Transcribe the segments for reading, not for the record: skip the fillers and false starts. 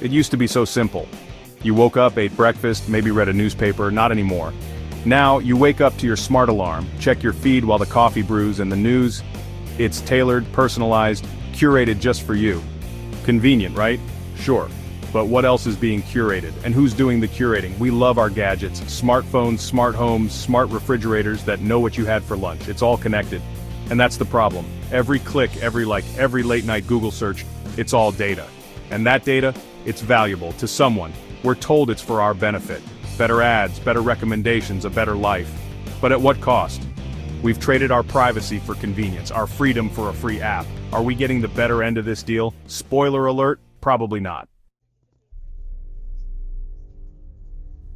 It used to be so simple. You woke up, ate breakfast, maybe read a newspaper, not anymore. Now, you wake up to your smart alarm, check your feed while the coffee brews and the news. It's tailored, personalized, curated just for you. Convenient, right? Sure. But what else is being curated, and who's doing the curating? We love our gadgets, smartphones, smart homes, smart refrigerators that know what you had for lunch. It's all connected. And that's the problem. Every click, every like, every late night Google search, it's all data. And that data, it's valuable to someone. We're told it's for our benefit. Better ads, better recommendations, a better life. But at what cost? We've traded our privacy for convenience, our freedom for a free app. Are we getting the better end of this deal? Spoiler alert, probably not.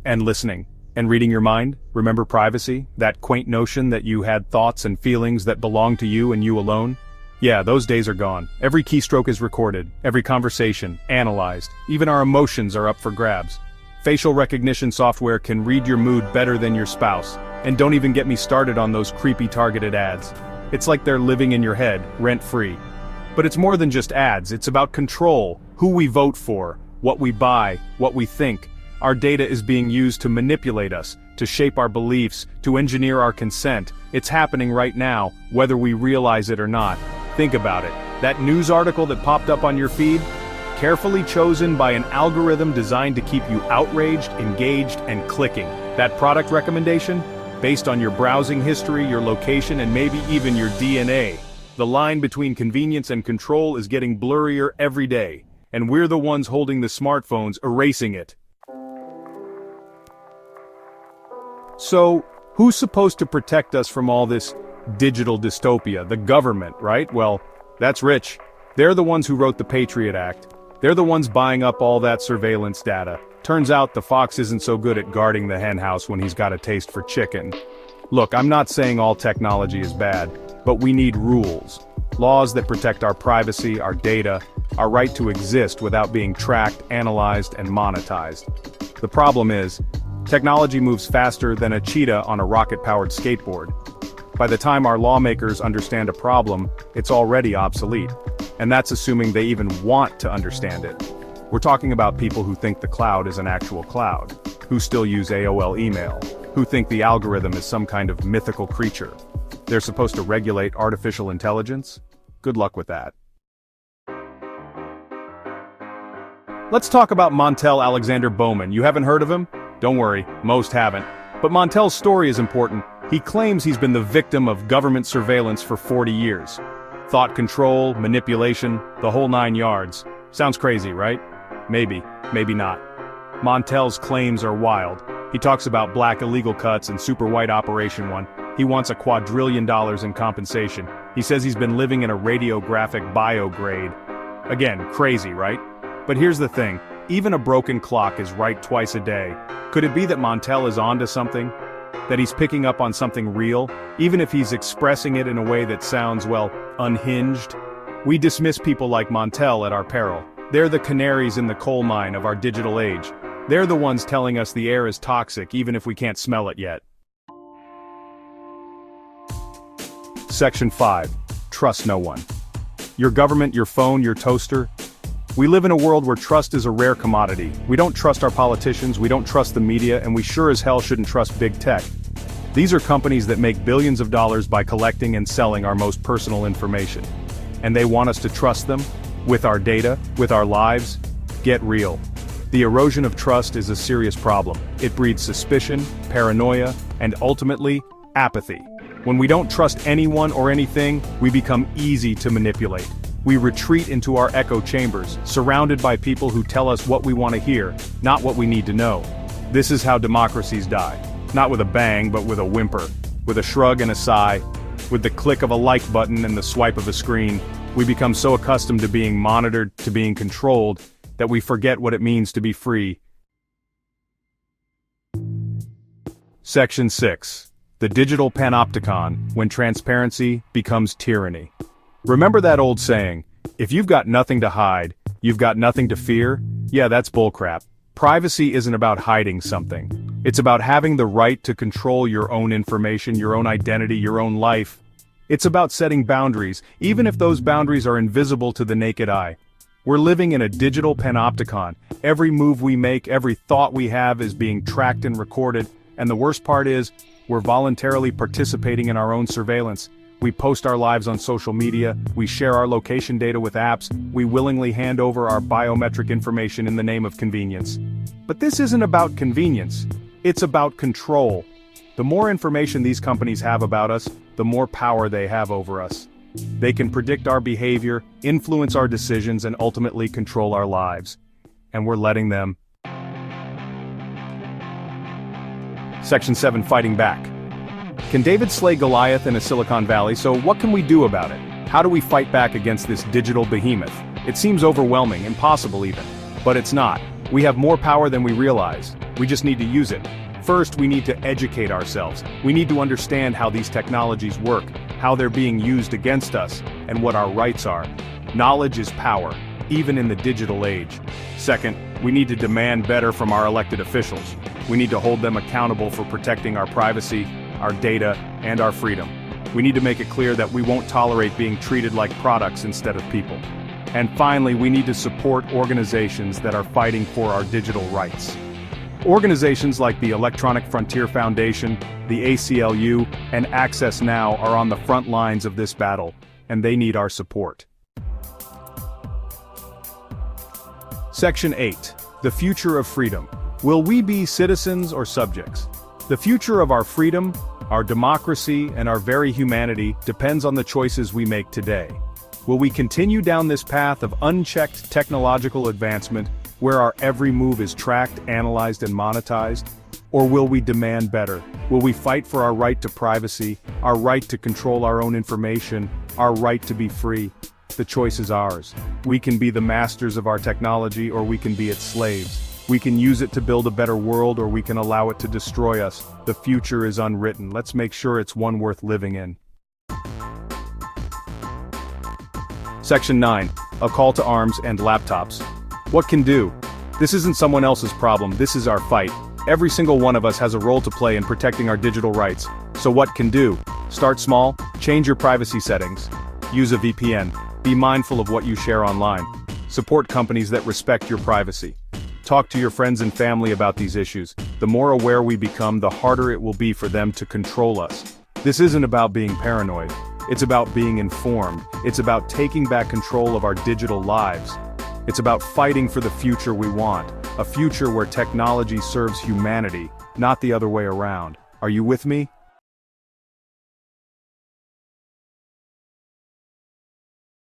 And listening, and reading your mind, remember privacy? That quaint notion that you had thoughts and feelings that belong to you and you alone? Yeah, those days are gone. Every keystroke is recorded, every conversation, analyzed. Even our emotions are up for grabs. Facial recognition software can read your mood better than your spouse. And don't even get me started on those creepy targeted ads. It's like they're living in your head, rent-free. But it's more than just ads, it's about control, who we vote for, what we buy, what we think. Our data is being used to manipulate us, to shape our beliefs, to engineer our consent. It's happening right now, whether we realize it or not. Think about it. That news article that popped up on your feed? Carefully chosen by an algorithm designed to keep you outraged, engaged, and clicking. That product recommendation? Based on your browsing history, your location, and maybe even your DNA. The line between convenience and control is getting blurrier every day, and we're the ones holding the smartphones, erasing it. So, who's supposed to protect us from all this digital dystopia? The government, right? Well, that's rich. They're the ones who wrote the Patriot Act. They're the ones buying up all that surveillance data. Turns out the fox isn't so good at guarding the henhouse when he's got a taste for chicken. Look, I'm not saying all technology is bad, but we need rules. Laws that protect our privacy, our data, our right to exist without being tracked, analyzed, and monetized. The problem is, technology moves faster than a cheetah on a rocket-powered skateboard. By the time our lawmakers understand a problem, it's already obsolete. And that's assuming they even want to understand it. We're talking about people who think the cloud is an actual cloud, who still use AOL email, who think the algorithm is some kind of mythical creature. They're supposed to regulate artificial intelligence? Good luck with that. Let's talk about Montel Alexander Bowman. You haven't heard of him? Don't worry, most haven't. But Montel's story is important. He claims he's been the victim of government surveillance for 40 years. Thought control, manipulation, the whole 9 yards. Sounds crazy, right? Maybe, maybe not. Montel's claims are wild. He talks about black illegal cuts and super white Operation One. He wants $1 quadrillion in compensation. He says he's been living in a radiographic biograde. Again, crazy, right? But here's the thing. Even a broken clock is right twice a day. Could it be that Montel is onto something? That he's picking up on something real, even if he's expressing it in a way that sounds, well, unhinged? We dismiss people like Montel at our peril. They're the canaries in the coal mine of our digital age. They're the ones telling us the air is toxic even if we can't smell it yet. Section 5. Trust no one. Your government, your phone, your toaster. We live in a world where trust is a rare commodity. We don't trust our politicians, we don't trust the media, and we sure as hell shouldn't trust big tech. These are companies that make billions of dollars by collecting and selling our most personal information. And they want us to trust them? With our data? With our lives? Get real. The erosion of trust is a serious problem. It breeds suspicion, paranoia, and ultimately, apathy. When we don't trust anyone or anything, we become easy to manipulate. We retreat into our echo chambers, surrounded by people who tell us what we want to hear, not what we need to know. This is how democracies die. Not with a bang, but with a whimper. With a shrug and a sigh. With the click of a like button and the swipe of a screen. We become so accustomed to being monitored, to being controlled, that we forget what it means to be free. Section 6. The Digital Panopticon, when transparency becomes tyranny. Remember that old saying, if you've got nothing to hide, you've got nothing to fear? Yeah, that's bullcrap. Privacy isn't about hiding something. It's about having the right to control your own information, your own identity, your own life. It's about setting boundaries, even if those boundaries are invisible to the naked eye. We're living in a digital panopticon. Every move we make, every thought we have is being tracked and recorded, and the worst part is, we're voluntarily participating in our own surveillance. We post our lives on social media, we share our location data with apps, we willingly hand over our biometric information in the name of convenience. But this isn't about convenience, it's about control. The more information these companies have about us, the more power they have over us. They can predict our behavior, influence our decisions, and ultimately control our lives. And we're letting them. Section 7, Fighting Back. Can David slay Goliath in a Silicon Valley? So what can we do about it? How do we fight back against this digital behemoth? It seems overwhelming, impossible even. But it's not. We have more power than we realize. We just need to use it. First, we need to educate ourselves. We need to understand how these technologies work, how they're being used against us, and what our rights are. Knowledge is power, even in the digital age. Second, we need to demand better from our elected officials. We need to hold them accountable for protecting our privacy, our data, and our freedom. We need to make it clear that we won't tolerate being treated like products instead of people. And finally, we need to support organizations that are fighting for our digital rights. Organizations like the Electronic Frontier Foundation, the ACLU, and Access Now are on the front lines of this battle, and they need our support. Section 8. The future of freedom. Will we be citizens or subjects? The future of our freedom, our democracy, and our very humanity depends on the choices we make today. Will we continue down this path of unchecked technological advancement, where our every move is tracked, analyzed, and monetized? Or will we demand better? Will we fight for our right to privacy, our right to control our own information, our right to be free? The choice is ours. We can be the masters of our technology, or we can be its slaves. We can use it to build a better world, or we can allow it to destroy us. The future is unwritten. Let's make sure it's one worth living in. Section 9. A call to arms and laptops. What can do? This isn't someone else's problem, this is our fight. Every single one of us has a role to play in protecting our digital rights. So what can do? Start small, change your privacy settings. Use a VPN. Be mindful of what you share online. Support companies that respect your privacy. Talk to your friends and family about these issues. The more aware we become, the harder it will be for them to control us. This isn't about being paranoid. It's about being informed. It's about taking back control of our digital lives. It's about fighting for the future we want, a future where technology serves humanity, not the other way around. Are you with me?